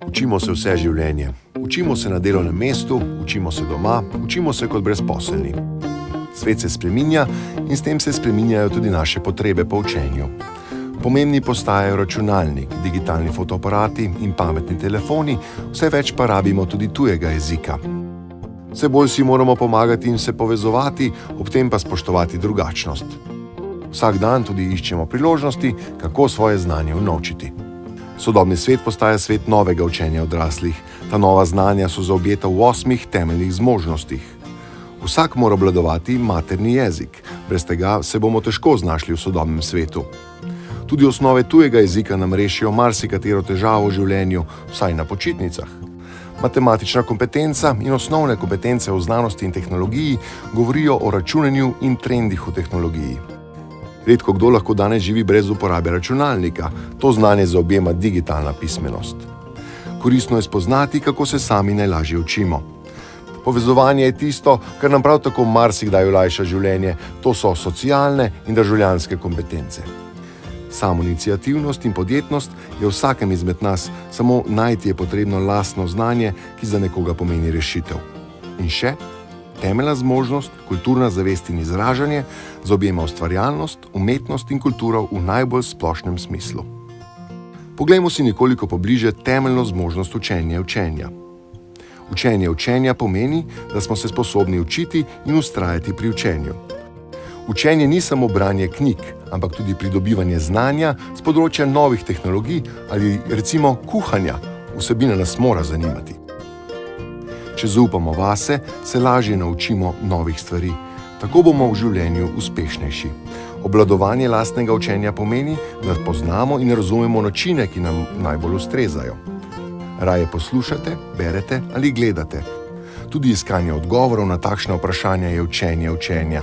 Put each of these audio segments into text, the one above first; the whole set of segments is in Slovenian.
Učimo se vse življenje. Učimo se na delovnem mestu, učimo se doma, učimo se kot brezposelni. Svet se spreminja in s tem se spreminjajo tudi naše potrebe po učenju. Pomembni postajajo računalnik, digitalni fotoaparati in pametni telefoni, vse več pa rabimo tudi tujega jezika. Vse bolj si moramo pomagati in se povezovati, ob tem pa spoštovati drugačnost. Vsak dan tudi iščemo priložnosti, kako svoje znanje unovčiti. Sodobni svet postaja svet novega učenja odraslih. Ta nova znanja so zaobjeta v 8 temeljnih zmožnostih. Vsak mora obvladovati materni jezik. Brez tega se bomo težko znašli v sodobnem svetu. Tudi osnove tujega jezika nam rešijo marsikatero težavo v življenju, vsaj na počitnicah. Matematična kompetenca in osnovne kompetence v znanosti in tehnologiji govorijo o računanju in trendih v tehnologiji. Redko kdo lahko danes živi brez uporabe računalnika, to znanje zaobjema digitalna pismenost. Koristno je spoznati, kako se sami najlažje učimo. Povezovanje je tisto, kar nam prav tako marsikdaj olajša življenje, to so socialne in državljanske kompetence. Samoiniciativnost in podjetnost je v vsakem izmed nas, samo najti je potrebno lastno znanje, ki za nekoga pomeni rešitev. In še, temeljna zmožnost, kulturna zavest in izražanje zaobjema ustvarjalnost, umetnost in kulturo v najbolj splošnem smislu. Poglejmo si nekoliko pobliže temeljno zmožnost učenja. Učenje učenja pomeni, da smo se sposobni učiti in vztrajati pri učenju. Učenje ni samo branje knjig, ampak tudi pridobivanje znanja z področja novih tehnologij ali recimo kuhanja. Vsebina nas mora zanimati. Če zaupamo vase, se lažje naučimo novih stvari. Tako bomo v življenju uspešnejši. Obvladovanje lastnega učenja pomeni, da poznamo in razumemo načine, ki nam najbolj ustrezajo. Raje poslušate, berete ali gledate. Tudi iskanje odgovorov na takšna vprašanja je učenje učenja.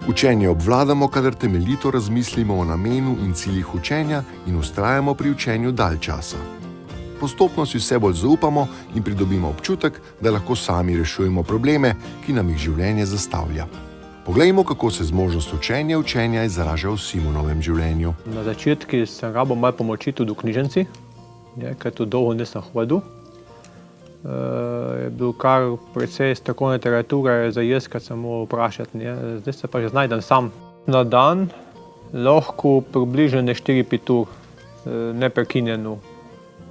Učenje obvladamo, kadar temeljito razmislimo o namenu in ciljih učenja in vztrajamo pri učenju dalj časa. Postopno si vse bolj zaupamo in pridobimo občutek, da lahko sami rešujemo probleme, ki nam jih življenje zastavlja. Poglejmo, kako se zmožnost učenja izraža v Simonovem življenju. Na začetku sem rabil malo pomoči tudi v knjižnici, ker tu dolgo nisem hodil. Je bil kar precej strokovne literature za iskati, samo vprašati. Zdaj se pa že znajdem sam. Na dan lahko približno 4-5 ur, neprekinjeno.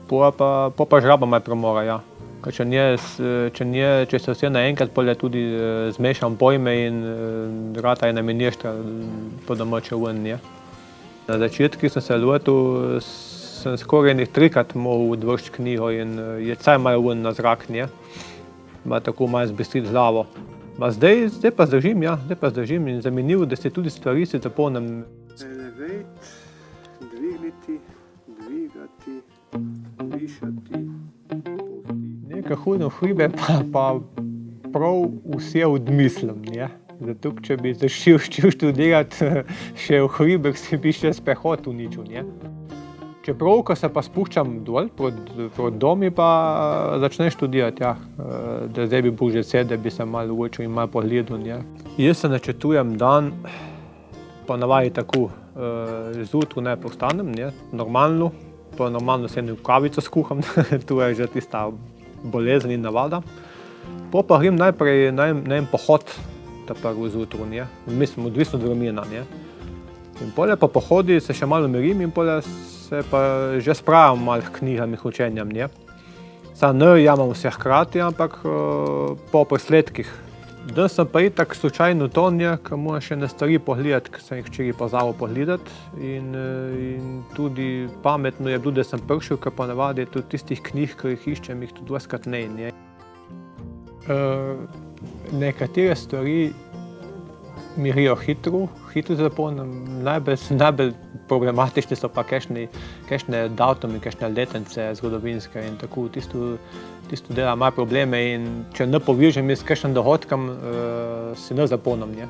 Pa žraba malo premora, ja. Če se vse naenkrat, polje tudi zmešam pojme in rata je namenještra po domače ven. Na začetku sem se lotil, sem skoraj 3-krat mogel odvršiti knjigo in je caj malo ven na zrak, tako malo zbestriti glavo. Zdaj pa zdržim in zanimivo, da se tudi stvari si zapomnim. Elevate, dvigniti, dvigati, višati, pusti. Nekaj hudo hribe pa prav vse odmislim, Zato, če bi začel študirati še v hribih, si bi še sprehod uničil, Čeprav, ko se pa spuščam dol, proti domu, pa začnem študirati, da zdaj bi bil že sed, da bi se malo učil in malo pogledal. Jaz se načrtujem dan, pa navadi tako, zjutraj najprej vstanem, normalno, pa normalno se eno kavico skuham, to je že tista bolezen in navada. Pa grem najprej na en pohod, ta prvo zjutraj, mislim, odvisno od vremena. In polje pa pohodi, se še malo umirim in polje se pa že spravim malo k knjigam in učenjem. Sam ne jamam vse hkrati, ampak po posledkih. Danes sem pa itak slučajno to, ker moram še na stvari pogledati, ker sem jih včeraj pozabil pogledati. In tudi pametno je bilo, da sem prišel, ker ponavadi tudi tistih knjig, ki jih iščem, jih tudi doskrat ne. Nekatere stvari mi grejo hitro zapomnim. Najbolj problematične so pa kakšne datumi, kakšne letnice zgodovinske in tako. Tisto dela malo probleme in če ne povežem s kakšnim dogodkom, si ne zapomnim.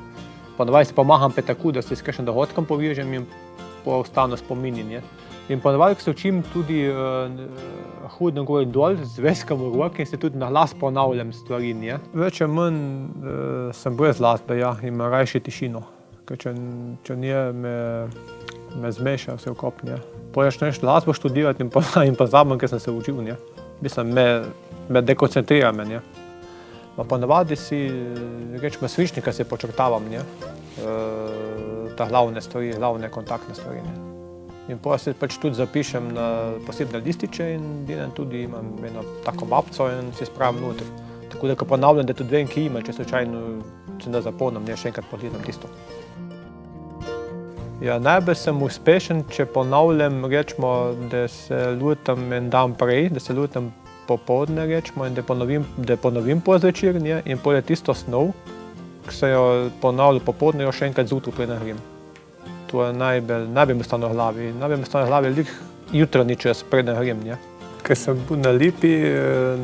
Ponavadi se pomagam pa tako, da se s kakšnim dogodkom povežem in pa ostane spomin. In ponavadi se učim tudi hodim gor in dol z veskom v roki in se tudi na glas ponavljam stvari. Več ali manj sem brez glasbe, imam rajši tišino. ker če nije me zmeša vse v kop, ne. Potem začneš glasbo študirati in pozabim, kaj sem se učil, ne. Mislim, me dekoncentrira me, ne. Ma ponavadi si, rečemo, svinčnika si počrtavam, ne. Ta glavne stvari, glavne kontaktne stvari, ne. In potem si pač tudi zapišem na posebne lističe in delam tudi, imam eno tako mapco in si spravim noter. Tako da, ko ponavljam, da tudi vem, ki ima, če slučajno se ne zapomnim, ne, še enkrat pogledam tisto. Ja, najbolj sem uspešen, če ponavljam, rečemo, da se lotim en dan prej, da se lotim popoldne, rečemo, in da ponovim po zvečer, ne, in potem je tisto snov, ki se jo ponavljam popoldne, jo še enkrat zjutraj preden grem. To je najbolj mi stane v glavi. Najbolj mi stane v glavi lik jutranji čas preden grem, ne. Ker sem bil na Lipi,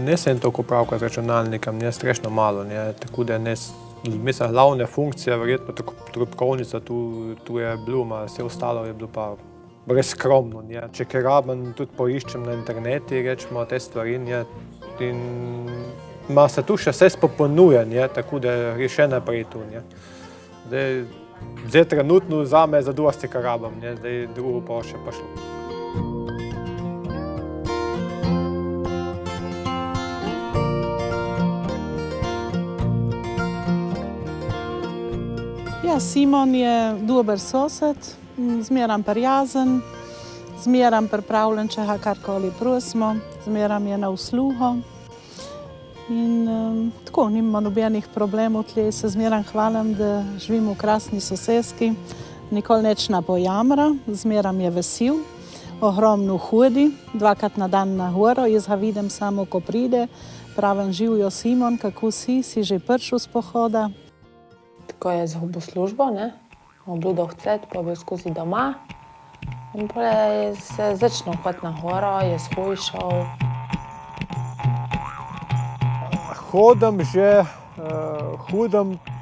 nisem toliko opravka z računalnikom, ne, strašno malo, ne, tako da mislim, glavne funkcije, verjetno trobkovnica, tu je bilo, vse ostalo je bilo pa brezskromno, ne. Če kaj rabim, tudi poiščem na internetu, rečemo, te stvari, ne, in se tu še vse spopolnjuje, ne, tako da gre še naprej tu, ne. Zdaj trenutno zame zadosti, kar rabim, ne, zdaj drugo pa še pa šlo. Ja, Simon je dober sosed, zmeram prijazen, zmeram pripravljen, če ga karkoli prosimo, zmeram je na usluho. In tako, nimam nobenih problemov tle, se zmeram hvalim, da živim v krasni soseski, nikoli neč ne pojamra, zmeram je vesel, ogromno hodi, 2krat na dan na goro, jaz ga vidim samo, ko pride, pravim, živijo Simon, kako si že prišel s pohoda. Ko je izgubil službo, ne, bil dolgcet, pa bil skozi doma. In potem se začel hoditi na goro, je shujšal. Hodim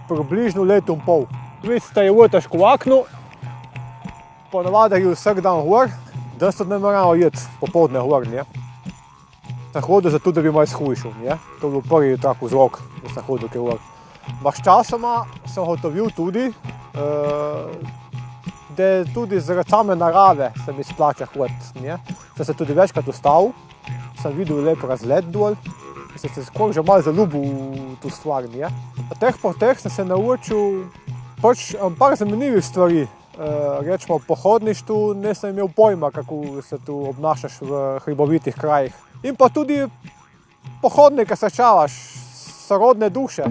približno leto in pol. Vidite, je ura težko v oknu, ponavadi je vsak dan gor, danes tudi ne moramo iti popoldne gor, ne. Sem hodil zato, da bi malo shujšal, ne. To je bil prvi tak vzrok, da sem hodil kaj gor. Sčasoma sem ugotovil tudi, da tudi zaradi same narave se mi splača hoditi, ne. Sem se tudi večkrat ustavil, sem videl lep razgled dol in sem se skoraj že malo zaljubil v to stvar, ne. Na teh poteh sem se naučil pač par zanimivih stvari. Rečemo, v pohodništvu nisem imel pojma, kako se tu obnašaš v hribovitih krajih. In pa tudi pohodnike srečavaš, sorodne duše.